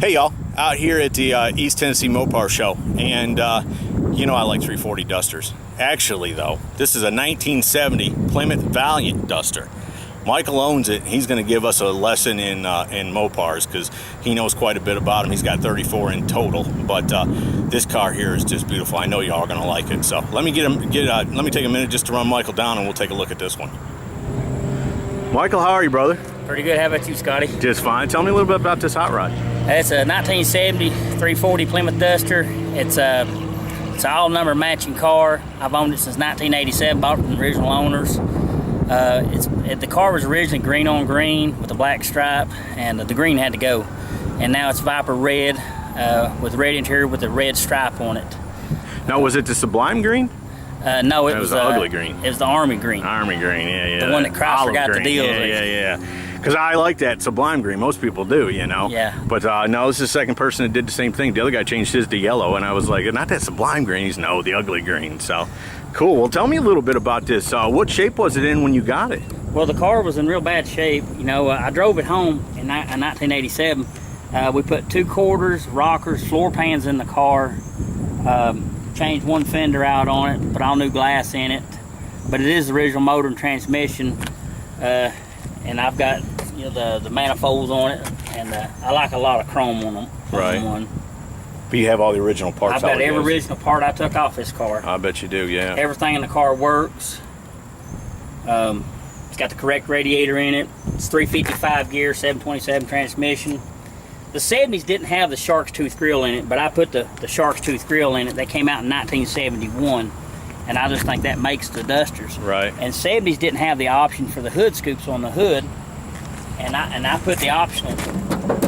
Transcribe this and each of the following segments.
Hey y'all, out here at the East Tennessee MOPAR show, and you know I like 340 Dusters. Actually though, this is a 1970 Plymouth Valiant Duster. Michael owns it. He's going to give us a lesson in Mopars because he knows quite a bit about them. He's got 34 in total, but this car here is just beautiful. I know y'all are going to like it. So let me let me take a minute just to run Michael down, and we'll take a look at this one. Michael, how are you, brother? Pretty good. How about you, Scotty? Just fine. Tell me a little bit about this hot rod. It's a 1970 340 Plymouth Duster. It's an all-number matching car. I've owned it since 1987. Bought it from the original owners. The car was originally green on green with a black stripe, and the green had to go. And now it's Viper red with red interior with a red stripe on it. Now, was it the Sublime green? No, it was the ugly green. It was the Army green. Army green, yeah. The one that Chrysler got the deal with. Yeah. Because I like that Sublime green. Most people do, you know. Yeah. But no, this is the second person that did the same thing. The other guy changed his to yellow, and I was like, not that Sublime green. He's no, the ugly green. So, cool. Well, tell me a little bit about this. What shape was it in when you got it? Well, the car was in real bad shape. You know, I drove it home in 1987. We put 2 quarters, rockers, floor pans in the car. Changed one fender out on it, put all new glass in it. But it is the original motor and transmission. And I've got the manifolds on it, and I like a lot of chrome on them. Right. But you have all the original parts. I've got every original part I took off this car. I bet you do, yeah. Everything in the car works. It's got the correct radiator in it. It's 355 gear, 727 transmission. The 70s didn't have the Shark's Tooth grill in it, but I put the Shark's Tooth grill in it. They came out in 1971, and I just think that makes the Dusters. Right. And 70s didn't have the option for the hood scoops on the hood, and I put the optional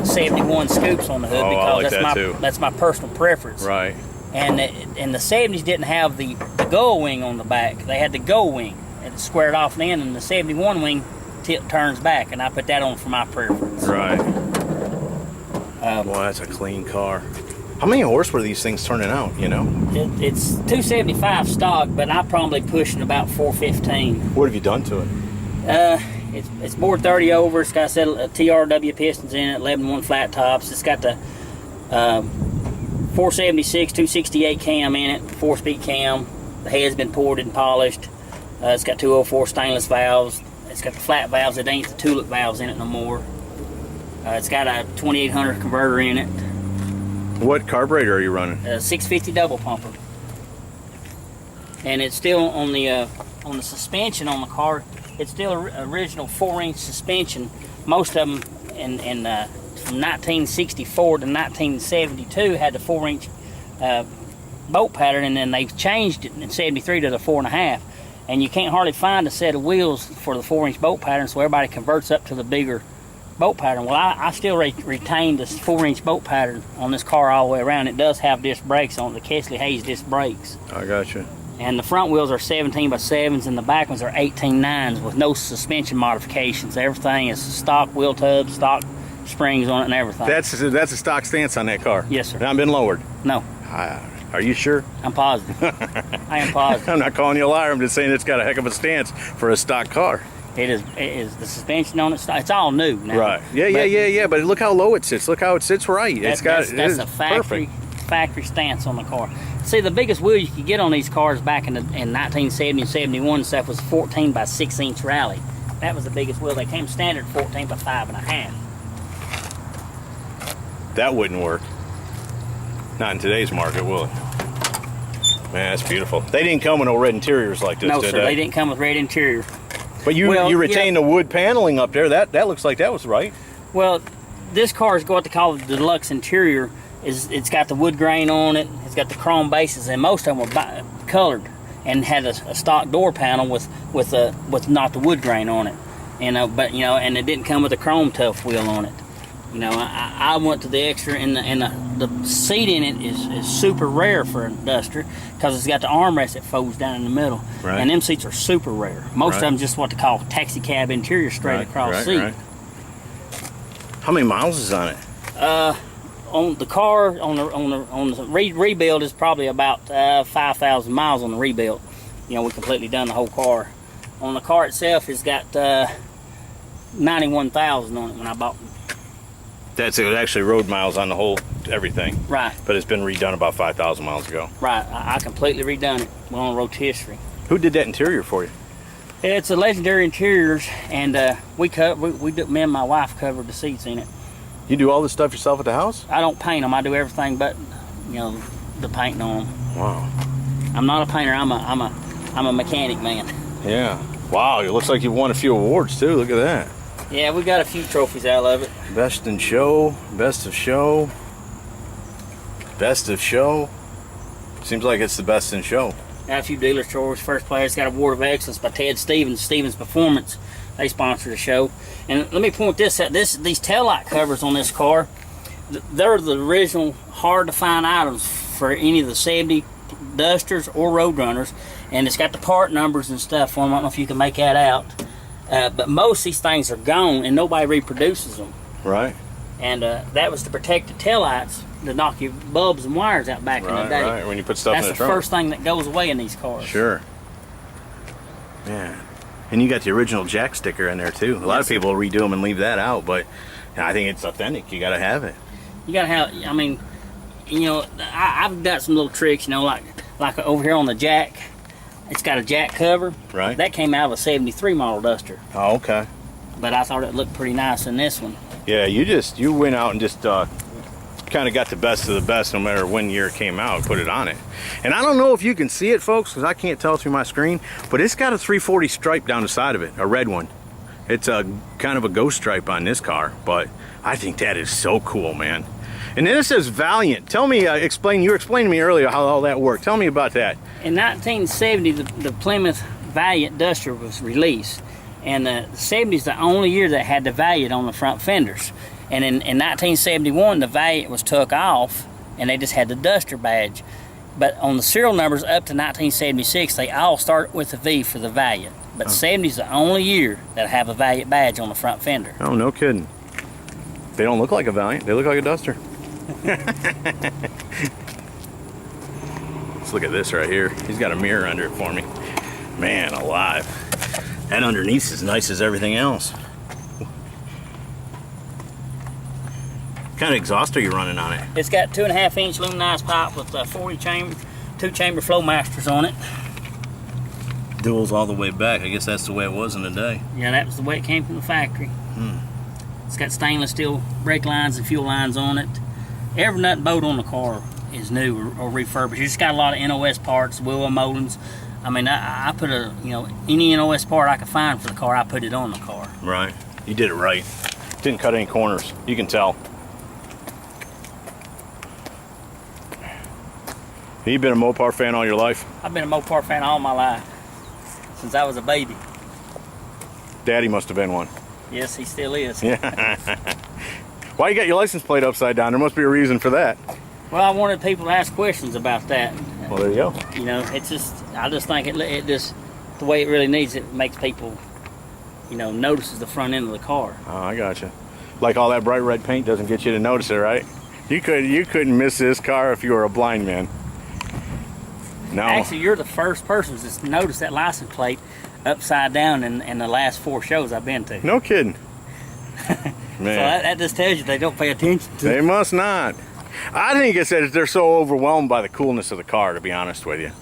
71 scoops on the hood because that's my personal preference. Right. And the 70s didn't have the gull wing on the back. They had the gull wing. It's squared off the end, and the 71 wing turns back, and I put that on for my preference. Right. Boy, that's a clean car. How many horsepower are these things turning out, you know? It's 275 stock, but I'm probably pushing about 415. What have you done to it? It's bored 30 over. It's got a set of TRW pistons in it, 11-1 flat tops. It's got the 476, 268 cam in it, 4-speed cam. The head's been poured and polished. It's got 204 stainless valves. It's got the flat valves. It ain't the tulip valves in it no more. It's got a 2800 converter in it. What carburetor are you running? 650 double pumper. And it's still on the suspension on the car. It's still original 4-inch suspension. Most of them from 1964 to 1972 had the 4-inch bolt pattern, and then they've changed it in 73 to the 4.5. And you can't hardly find a set of wheels for the 4-inch bolt pattern, so everybody converts up to the bigger bolt pattern. Well, I still retain this 4-inch bolt pattern on this car all the way around. It does have disc brakes on it, the Kesley Hayes disc brakes. I got you. And the front wheels are 17x7s, and the back ones are 18.9s with no suspension modifications. Everything is stock wheel tubs, stock springs on it, and everything. That's a stock stance on that car? Yes, sir. Not been lowered? No. Are you sure? I'm positive. I am positive. I'm not calling you a liar. I'm just saying it's got a heck of a stance for a stock car. It is the suspension on it. It's all new now. Right. Yeah. But look how low it sits. Look how it sits right. That's a factory stance on the car. See, the biggest wheel you could get on these cars back in 1970 and 71 and stuff was 14x6-inch rally. That was the biggest wheel. They came standard 14x5.5. That wouldn't work. Not in today's market, will it? Man, that's beautiful. They didn't come with no red interiors like this, no, did sir. They didn't come with red interior. But you retain the wood paneling up there. That looks like that was right. Well, this car is what they call the deluxe interior. It's got the wood grain on it. It's got the chrome bases, and most of them were colored and had a stock door panel with not the wood grain on it. And it didn't come with a chrome tough wheel on it. You know, I went to the extra, and the seat in it is super rare for a Duster because it's got the armrest that folds down in the middle. Right. And them seats are super rare. Most of them just what they call taxi cab interior straight across seat. Right. How many miles is on it? On the car, on the rebuild is probably about 5,000 miles on the rebuild. You know, we completely done the whole car. On the car itself, it's got 91,000 on it when I bought it. That's it. Actually, road miles on the whole everything. Right. But it's been redone about 5,000 miles ago. Right. I completely redone it. Went on rotisserie. Who did that interior for you? It's a Legendary Interiors, and me and my wife covered the seats in it. You do all this stuff yourself at the house? I don't paint them. I do everything but, the painting on them. Wow. I'm not a painter. I'm a mechanic man. Yeah. Wow. It looks like you've won a few awards too. Look at that. Yeah, we got a few trophies out of it. Best in show. Best of show. Best of show. Seems like it's the best in show. Got a few dealer trophies. First place got Award of Excellence by Ted Stevens. Stevens Performance. They sponsor the show. And let me point this out. These taillight covers on this car, they're the original hard to find items for any of the 70 Dusters or Roadrunners. And it's got the part numbers and stuff on them. I don't know if you can make that out. But most of these things are gone and nobody reproduces them. Right. And that was to protect the taillights, to knock your bulbs and wires out back in the day. Right, when you put stuff in the trunk. That's the first thing that goes away in these cars. Sure. Yeah. And you got the original jack sticker in there too. A lot of people redo them and leave that out, but I think it's authentic. You got to have it. You got to have, I mean, I've got some little tricks, like over here on the jack. It's got a jack cover. Right. That came out of a 73 model Duster. Oh, okay. But I thought it looked pretty nice in this one. Yeah, you went out and just kind of got the best of the best no matter when year it came out, put it on it. And I don't know if you can see it, folks, because I can't tell through my screen, but it's got a 340 stripe down the side of it, a red one. It's a kind of a ghost stripe on this car, but I think that is so cool, man. And then it says Valiant. Tell me, you were explaining to me earlier how all that worked. Tell me about that. In 1970, the Plymouth Valiant Duster was released. And the 70 is the only year that had the Valiant on the front fenders. And in 1971, the Valiant was took off, and they just had the Duster badge. But on the serial numbers up to 1976, they all start with a V for the Valiant. But 70 is the only year that have a Valiant badge on the front fender. Oh, no kidding. They don't look like a Valiant. They look like a Duster. Let's look at this right here. He's got a mirror under it for me. Man alive. That underneath is as nice as everything else. What kind of exhaust are you running on it? It's got 2.5-inch luminized pipe with 40 chamber, 2-chamber Flowmasters on it. Duals all the way back. I guess that's the way it was in the day. Yeah, that was the way it came from the factory. It's got stainless steel brake lines and fuel lines on it. Every nut and bolt on the car is new or refurbished. You just got a lot of NOS parts, wheel moldings. I mean, I put any NOS part I could find for the car, I put it on the car. Right. You did it right. Didn't cut any corners. You can tell. Have you been a Mopar fan all your life? I've been a Mopar fan all my life, since I was a baby. Daddy must have been one. Yes, he still is. Yeah. Why you got your license plate upside down? There must be a reason for that. Well, I wanted people to ask questions about that. Well, there you go. It's just, I just think it just, the way it really needs it, makes people, notices the front end of the car. Oh, I gotcha. Like all that bright red paint doesn't get you to notice it, right? You couldn't miss this car if you were a blind man. No. Actually, you're the first person to notice that license plate upside down in the last 4 shows I've been to. No kidding. Man. So that just tells you they don't pay attention to it. They must not. I think it's that they're so overwhelmed by the coolness of the car, to be honest with you.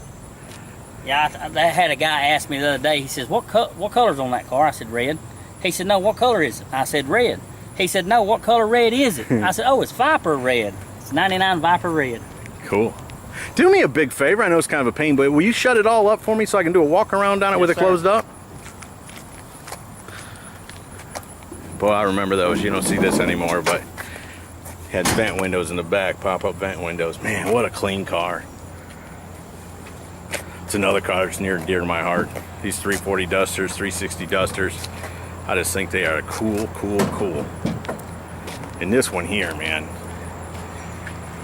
Yeah, I had a guy ask me the other day, he says, what color's on that car? I said, red. He said, no, what color is it? I said, red. He said, no, what color red is it? I said, oh, it's Viper red. It's 99 Viper red. Cool. Do me a big favor. I know it's kind of a pain, but will you shut it all up for me so I can do a walk around on it with it closed up? Boy, I remember those. You don't see this anymore, but had vent windows in the back, pop-up vent windows. Man, what a clean car. It's another car that's near and dear to my heart. These 340 Dusters, 360 Dusters, I just think they are cool. And this one here, man,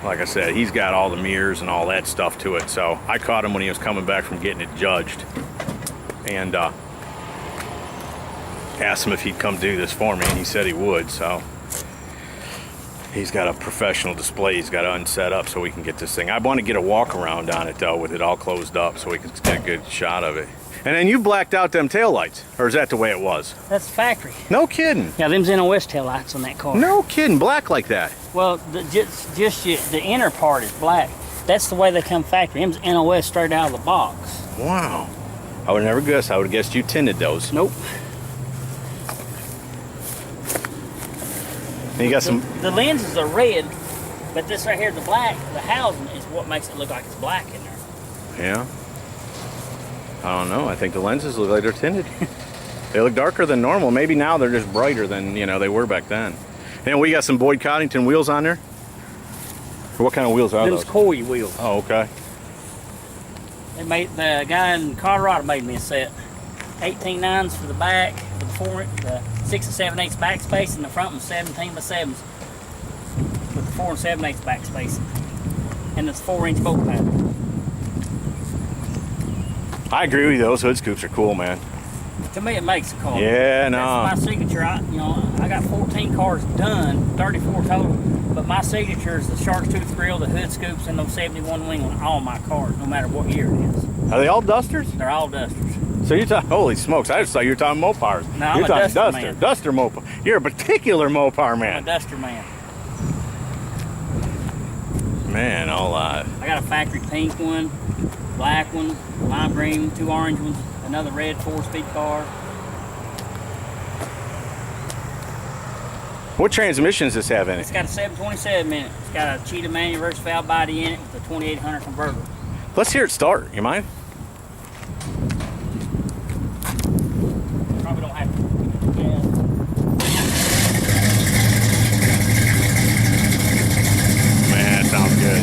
like I said, he's got all the mirrors and all that stuff to it. So I caught him when he was coming back from getting it judged, and asked him if he'd come do this for me, and he said he would. So he's got a professional display he's got to unset up so we can get this thing. I want to get a walk around on it though with it all closed up so we can get a good shot of it. And then you blacked out them taillights, or is that the way it was? That's the factory. No kidding. Yeah, them's NOS tail lights on that car. No kidding, black like that. Well, the inner part is black. That's the way they come factory. Them's NOS straight out of the box. Wow. I would never guess. I would have guessed you tinted those. Nope. And you got some. The lenses are red, but this right here, the black, the housing is what makes it look like it's black in there. Yeah. I don't know. I think the lenses look like they're tinted. They look darker than normal. Maybe now they're just brighter than, you know, they were back then. And we got some Boyd Coddington wheels on there. What kind of wheels are those? Those Coy wheels. Oh, okay. The guy in Colorado made me a set. 18.9s for the back, for the 6 and 7/8 back space, and the front was 17x7s with the 4 and 7/8 back space. And it's 4-inch bolt pattern. I agree with you. Those hood scoops are cool, man. To me, it makes a car. Yeah, no. That's my signature. I got 14 cars done, 34 total, but my signature is the shark's tooth grill, the hood scoops, and those 71 wing on all my cars, no matter what year it is. Are they all Dusters? They're all Dusters. So you're talking, holy smokes, I just thought you were talking Mopars. No, I'm you're a talking Duster man. Duster Mopar. You're a particular Mopar I'm a man. Duster man. Man, I got a factory pink one, black one, lime green, 2 orange ones, another red 4-speed car. what transmission does this have in It's it? got a 727 in it. It's got a cheetah manual reverse valve body in it with a 2800 converter. Let's hear it start. You mind? Probably don't have to. Yeah. Man, that sounds good.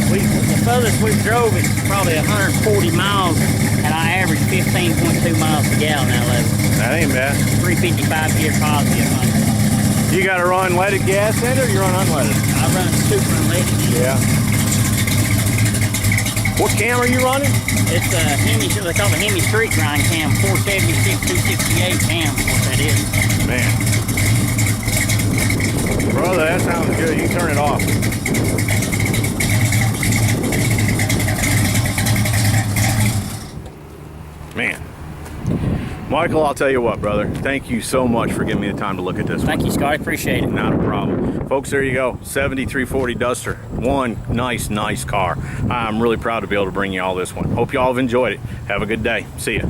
The furthest we've drove is probably 140 miles, and I average 15.2 miles per gallon out of it. That ain't bad. 355 gear positive. You got to run leaded gas in it, or you run unleaded? I run super unleaded. Yeah. What cam are you running? It's a Hemi, they call it a Hemi street grind cam, 476, 268 cam, what that is. Man. Brother, that sounds good. You can turn it off. Man. Michael, I'll tell you what, brother. Thank you so much for giving me the time to look at this one. Thank you, Scotty. Appreciate it. Not a problem. Folks, there you go. 7340 Duster. One nice car. I'm really proud to be able to bring you all this one. Hope you all have enjoyed it. Have a good day. See ya.